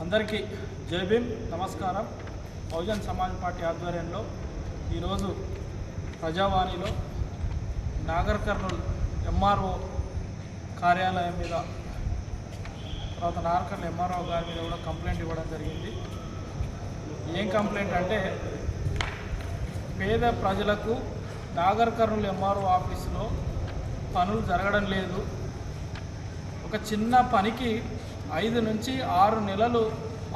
అందరికీ జై భీమ్ నమస్కారం. బహుజన్ సమాజ్ పార్టీ ఆధ్వర్యంలో ఈరోజు ప్రజావాణిలో నాగర్ కర్నూల్ ఎంఆర్ఓ కార్యాలయం మీద తర్వాత నాగర్ కర్నూల్ ఎంఆర్ఓ గారి మీద కూడా కంప్లైంట్ ఇవ్వడం జరిగింది. ఏం కంప్లైంట్ అంటే పేద ప్రజలకు నాగర్ కర్నూల్ ఎంఆర్ఓ ఆఫీసులో పనులు జరగడం లేదు. ఒక చిన్న పనికి 5 నుంచి 6 నెలలు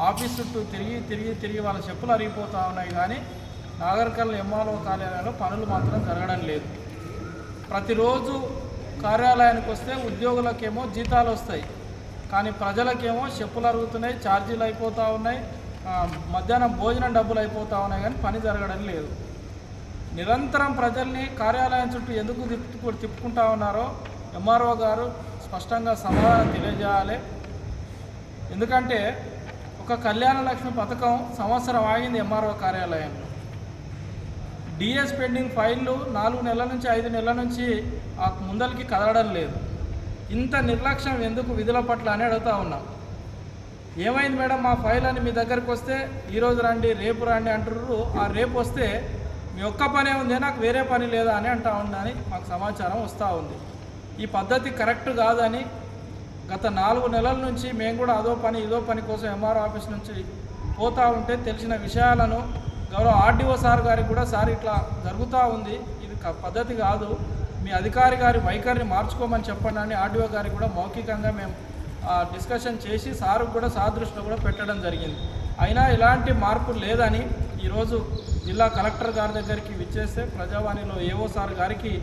ఆఫీస్ చుట్టూ తిరిగి వాళ్ళ చెప్పులు అరిగిపోతూ ఉన్నాయి. కానీ నాగర్ కర్నూల్ ఎంఆర్ఓ కార్యాలయంలో పనులు మాత్రం జరగడం లేదు. ప్రతిరోజు కార్యాలయానికి వస్తే ఉద్యోగులకేమో జీతాలు వస్తాయి, కానీ ప్రజలకేమో చెప్పులు అరుగుతున్నాయి, ఛార్జీలు అయిపోతూ ఉన్నాయి, మధ్యాహ్నం భోజనం డబ్బులు అయిపోతూ ఉన్నాయి, కానీ పని జరగడం లేదు. నిరంతరం ప్రజల్ని కార్యాలయం చుట్టూ ఎందుకు తిప్పుకుంటా ఉన్నారో ఎంఆర్ఓ గారు స్పష్టంగా సమాధానం తెలియజేయాలి. ఎందుకంటే ఒక కళ్యాణ లక్ష్మి పథకం సంవత్సరం ఆగింది ఎంఆర్ఓ కార్యాలయంలో. డిఎస్ పెండింగ్ ఫైళ్ళు 4 నెలల నుంచి 5 నెలల నుంచి ఆ ముందరికి కదలడం లేదు. ఇంత నిర్లక్ష్యం ఎందుకు విధుల పట్ల అని అడుగుతూ ఉన్నాం. ఏమైంది మేడం, మా ఫైల్ అని మీ దగ్గరికి వస్తే ఈరోజు రండి రేపు రండి అంటున్నారు. ఆ రేపు వస్తే మీ ఒక్క పనే ఉంది, నాకు వేరే పని లేదా అని అంటా ఉందని మాకు సమాచారం వస్తూ ఉంది. ఈ పద్ధతి కరెక్ట్ కాదని గత 4 నెలల నుంచి మేము కూడా అదో పని ఇదో పని కోసం ఎంఆర్ఓ ఆఫీస్ నుంచి పోతూ ఉంటే తెలిసిన విషయాలను గౌరవ ఆర్డీఓ సార్ గారికి కూడా సార్ ఇట్లా జరుగుతూ ఉంది, ఇది పద్ధతి కాదు, మీ అధికారి గారి వైఖరిని మార్చుకోమని చెప్పండి అని ఆర్డీఓ గారికి కూడా మౌఖికంగా మేము డిస్కషన్ చేసి సార్ కూడా సార్ దృష్టిలో కూడా పెట్టడం జరిగింది. అయినా ఎలాంటి మార్పు లేదని ఈరోజు జిల్లా కలెక్టర్ గారి దగ్గరికి విచ్చేస్తే ప్రజావాణిలో ఏఓ సార్ గారికి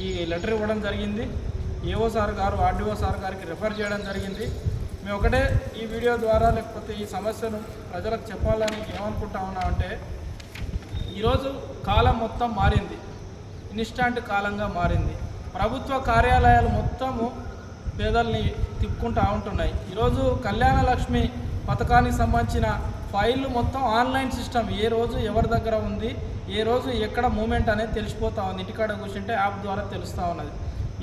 ఈ లెటర్ ఇవ్వడం జరిగింది. ఏఓ సార్ గారు ఆర్డీఓ సార్ గారికి రెఫర్ చేయడం జరిగింది. మేము ఒకటే ఈ వీడియో ద్వారా లేకపోతే ఈ సమస్యను ప్రజలకు చెప్పాలని ఏమనుకుంటా ఉన్నామంటే, ఈరోజు కాలం మొత్తం మారింది, ఇన్స్టాంట్ కాలంగా మారింది. ప్రభుత్వ కార్యాలయాలు మొత్తము పేదల్ని తిప్పుకుంటూ ఉంటున్నాయి. ఈరోజు కళ్యాణ లక్ష్మి పథకానికి సంబంధించిన ఫైళ్ళు మొత్తం ఆన్లైన్ సిస్టమ్, ఏ రోజు ఎవరి దగ్గర ఉంది, ఏ రోజు ఎక్కడ మూమెంట్ అనేది తెలిసిపోతూ ఉంది. ఇంటికాడ కూర్చుంటే యాప్ ద్వారా తెలుస్తూ ఉన్నది.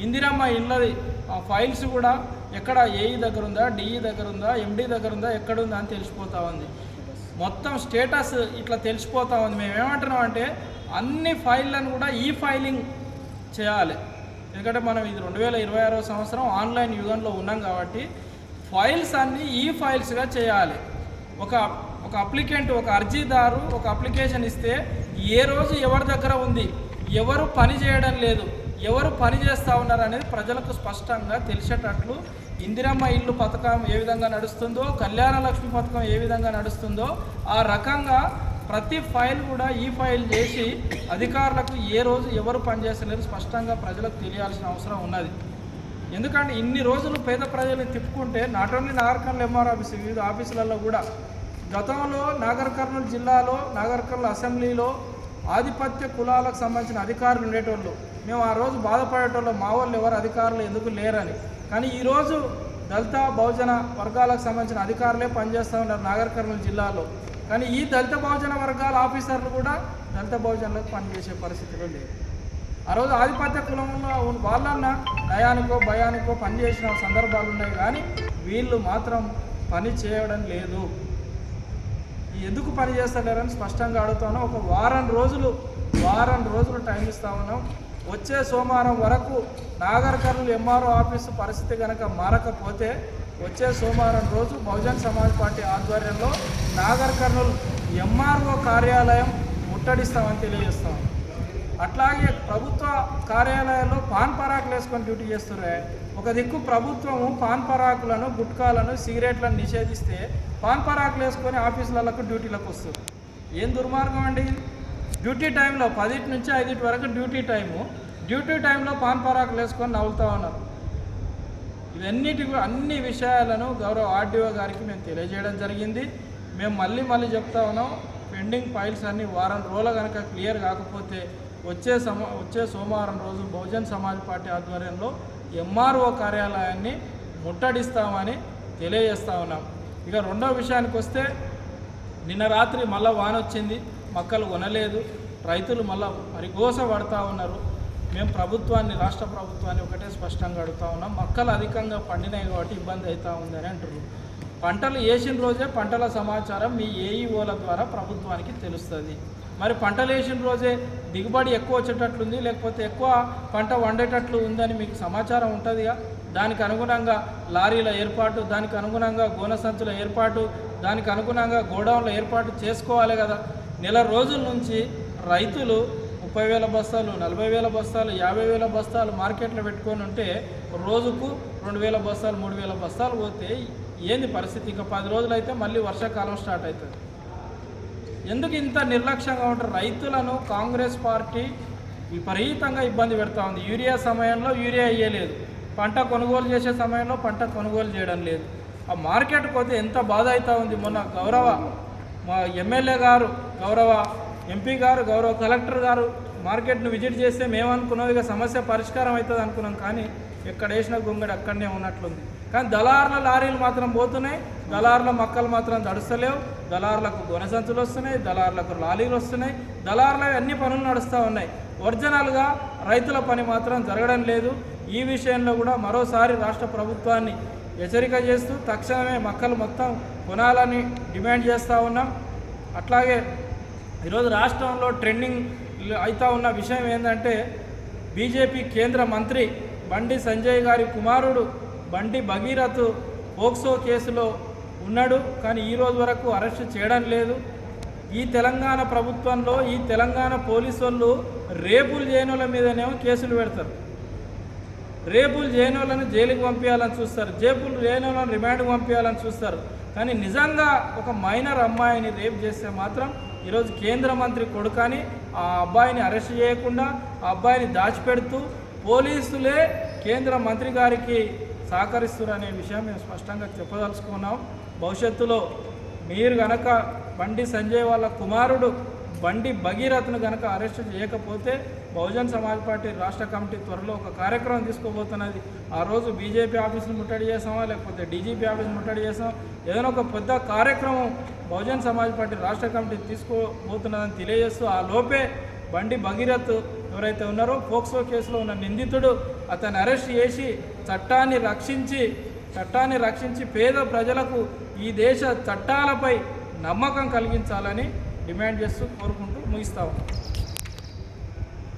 ఇందిరమ్మ ఇళ్ళది ఫైల్స్ కూడా ఎక్కడ ఏఈ దగ్గర ఉందా, డిఈ దగ్గర ఉందా, ఎండి దగ్గర ఉందా, ఎక్కడుందా అని తెలిసిపోతూ ఉంది. మొత్తం స్టేటస్ ఇట్లా తెలిసిపోతూ ఉంది. మేము ఏమంటున్నాం అంటే అన్ని ఫైళ్ళను కూడా ఈ ఫైలింగ్ చేయాలి. ఎందుకంటే మనం ఇది 2026వ సంవత్సరం ఆన్లైన్ యుగంలో ఉన్నాం కాబట్టి ఫైల్స్ అన్నీ ఈ ఫైల్స్గా చేయాలి. ఒక అప్లికెంట్, ఒక అర్జీదారు ఒక అప్లికేషన్ ఇస్తే ఏ రోజు ఎవరి దగ్గర ఉంది, ఎవరు పని చేయడం లేదు, ఎవరు పని చేస్తూ ఉన్నారు అనేది ప్రజలకు స్పష్టంగా తెలిసేటట్లు ఇందిరమ్మ ఇల్లు పథకం ఏ విధంగా నడుస్తుందో, కళ్యాణ లక్ష్మి పథకం ఏ విధంగా నడుస్తుందో ఆ రకంగా ప్రతి ఫైల్ కూడా ఈ ఫైల్ చేసి అధికారులకు ఏ రోజు ఎవరు పనిచేస్తలేరు స్పష్టంగా ప్రజలకు తెలియాల్సిన అవసరం ఉన్నది. ఎందుకంటే ఇన్ని రోజులు పేద ప్రజలను తిప్పుకుంటే not only Nagarkurnool MR office, వివిధ ఆఫీసులలో కూడా గతంలో నాగర్ కర్నూల్ జిల్లాలో నాగర్ కర్నూల్ అసెంబ్లీలో ఆధిపత్య కులాలకు సంబంధించిన అధికారులు ఉండేటోళ్ళు. మేము ఆ రోజు బాధపడేటోళ్ళు, మా వాళ్ళు ఎవరు అధికారులు ఎందుకు లేరని. కానీ ఈరోజు దళిత బహుజన వర్గాలకు సంబంధించిన అధికారులే పనిచేస్తూ ఉన్నారు నాగర్ కర్నూల్ జిల్లాలో. కానీ ఈ దళిత బహుజన వర్గాల ఆఫీసర్లు కూడా దళిత బహుజనులకు పనిచేసే పరిస్థితులు లేవు. ఆ రోజు ఆధిపత్య కులంలో వాళ్ళన్న నయానికో భయానికో పనిచేసిన సందర్భాలు ఉన్నాయి, కానీ వీళ్ళు మాత్రం పని చేయడం లేదు. ఎందుకు పని చేస్తలేరని స్పష్టంగా అడుగుతాను. ఒక వారం రోజులు టైం ఇస్తా ఉన్నాం. వచ్చే సోమవారం వరకు నాగర్ కర్నూల్ ఎంఆర్ఓ ఆఫీసు పరిస్థితి కనుక మారకపోతే వచ్చే సోమవారం రోజు బహుజన్ సమాజ్ పార్టీ ఆధ్వర్యంలో నాగర్ కర్నూల్ ఎంఆర్ఓ కార్యాలయం ముట్టడిస్తామని తెలియజేస్తాం. అట్లాగే ప్రభుత్వ కార్యాలయాల్లో పాన్ పరాకులు వేసుకొని డ్యూటీ చేస్తున్నాయి. ఒక దిక్కు ప్రభుత్వము పాన్ పరాకులను, గుట్కాలను, సిగరెట్లను నిషేధిస్తే పాన్ పరాకులు వేసుకొని ఆఫీసులకు డ్యూటీలకు వస్తుంది. ఏం దుర్మార్గం అండి. డ్యూటీ టైంలో 10 నుంచి 5 వరకు డ్యూటీ టైంలో పాన్ పరాకులు వేసుకొని నవ్వుతూ ఉన్నారు. అన్ని విషయాలను గౌరవ ఆర్డీఓ గారికి మేము తెలియజేయడం జరిగింది. మేము మళ్ళీ చెప్తా ఉన్నాం, పెండింగ్ ఫైల్స్ అన్నీ వారం రోజులు కనుక క్లియర్ కాకపోతే వచ్చే సోమవారం రోజు బహుజన్ సమాజ్ పార్టీ ఆధ్వర్యంలో ఎంఆర్ఓ కార్యాలయాన్ని ముట్టడిస్తామని తెలియజేస్తూ ఉన్నాం. ఇక రెండో విషయానికి వస్తే, నిన్న రాత్రి మళ్ళీ వాన వచ్చింది, మొక్కలు కొనలేదు, రైతులు మళ్ళీ పరిగోస పడుతూ ఉన్నారు. మేము ప్రభుత్వాన్ని, రాష్ట్ర ప్రభుత్వాన్ని ఒకటే స్పష్టంగా అడుగుతూ ఉన్నాం, మొక్కలు అధికంగా పండినాయి కాబట్టి ఇబ్బంది అవుతూ ఉందని అంటున్నారు. పంటలు వేసిన రోజే పంటల సమాచారం మీ ఏఈఓల ద్వారా ప్రభుత్వానికి తెలుస్తుంది. మరి పంటలు వేసిన రోజే దిగుబడి ఎక్కువ వచ్చేటట్లుంది, లేకపోతే ఎక్కువ పంట వండేటట్లు ఉందని మీకు సమాచారం ఉంటుందిగా. దానికి అనుగుణంగా లారీల ఏర్పాటు, దానికి అనుగుణంగా గోనె సంచుల ఏర్పాటు, దానికి అనుగుణంగా గోడౌన్ల ఏర్పాటు చేసుకోవాలి కదా. నెల రోజుల నుంచి రైతులు 30,000 బస్తాలు, 40,000 బస్తాలు, 50,000 బస్తాలు మార్కెట్లో పెట్టుకొని ఉంటే రోజుకు 2,000 బస్తాలు, 3,000 బస్తాలు పోతే ఏంది పరిస్థితి? ఇంకా 10 రోజులు అయితే మళ్ళీ వర్షాకాలం స్టార్ట్ అవుతుంది. ఎందుకు ఇంత నిర్లక్ష్యంగా ఉంటారు? రైతులను కాంగ్రెస్ పార్టీ విపరీతంగా ఇబ్బంది పెడతా ఉంది. యూరియా సమయంలో యూరియా ఇయ్యలేదు, పంట కొనుగోలు చేసే సమయంలో పంట కొనుగోలు చేయడం లేదు. ఆ మార్కెట్కి పోతే ఎంత బాధ అవుతూ ఉంది. మొన్న మా ఎమ్మెల్యే గారు, గౌరవ ఎంపీ గారు, గౌరవ కలెక్టర్ గారు మార్కెట్ను విజిట్ చేస్తే మేమనుకున్నాం ఇక సమస్య పరిష్కారం అవుతుంది అనుకున్నాం. కానీ ఎక్కడ వేసిన గొంగడి అక్కడనే ఉన్నట్లుంది. కానీ దళారుల లారీలు మాత్రం పోతున్నాయి, దళారుల మక్కలు మాత్రం దడుస్తలేవు. దళారులకు గొనె సంచులు వస్తున్నాయి, దళారులకు లారీలు వస్తున్నాయి, దళారులకు అన్ని పనులు నడుస్తూ ఉన్నాయి. ఒరిజినల్గా రైతుల పని మాత్రం జరగడం లేదు. ఈ విషయంలో కూడా మరోసారి రాష్ట్ర ప్రభుత్వాన్ని హెచ్చరిక చేస్తూ తక్షణమే మక్కలు మొత్తం కొనాలని డిమాండ్ చేస్తూ ఉన్నాం. అట్లాగే ఈరోజు రాష్ట్రంలో ట్రెండింగ్ అవుతూ ఉన్న విషయం ఏంటంటే, బీజేపీ కేంద్ర మంత్రి బండి సంజయ్ గారి కుమారుడు బండి భగీరథ్ పోక్సో కేసులో ఉన్నాడు, కానీ ఈరోజు వరకు అరెస్ట్ చేయడం లేదు. ఈ తెలంగాణ ప్రభుత్వంలో ఈ తెలంగాణ పోలీసు వాళ్ళు రేపులు చేయనోళ్ళ మీదనేమో కేసులు పెడతారు, రేపులు చేయనోళ్ళని జైలుకి పంపించాలని చూస్తారు, జైపులు చేయనోళ్ళని రిమాండ్కి పంపించాలని చూస్తారు. కానీ నిజంగా ఒక మైనర్ అమ్మాయిని రేప్ చేస్తే మాత్రం ఈరోజు కేంద్ర మంత్రి కొడుకని ఆ అబ్బాయిని అరెస్ట్ చేయకుండా ఆ అబ్బాయిని దాచిపెడుతూ పోలీసులే కేంద్ర మంత్రి గారికి సహకరిస్తున్నారు అనే విషయం మేము స్పష్టంగా చెప్పదలుచుకున్నాం. భవిష్యత్తులో మీరు గనక బండి సంజయ్ వాళ్ళ కుమారుడు బండి భగీరథ్ను కనుక అరెస్ట్ చేయకపోతే బహుజన్ సమాజ్ పార్టీ రాష్ట్ర కమిటీ త్వరలో ఒక కార్యక్రమం తీసుకోబోతున్నది. ఆ రోజు బీజేపీ ఆఫీసును ముట్టడి చేస్తామా, లేకపోతే డీజీపీ ఆఫీసును ముట్టడి చేస్తామా, ఏదైనా ఒక పెద్ద కార్యక్రమం బహుజన్ సమాజ్ పార్టీ రాష్ట్ర కమిటీ తీసుకోబోతున్నదని తెలియజేస్తూ, ఆ లోపే బండి భగీరథ్ ఎవరైతే ఉన్నారో పోక్సో కేసులో ఉన్న నిందితుడు అతన్ని అరెస్ట్ చేసి చట్టాన్ని రక్షించి పేద ప్రజలకు ఈ దేశ చట్టాలపై నమ్మకం కలిగించాలని డిమాండ్ చేస్తూ కోరుకుంటూ ముగిస్తాము.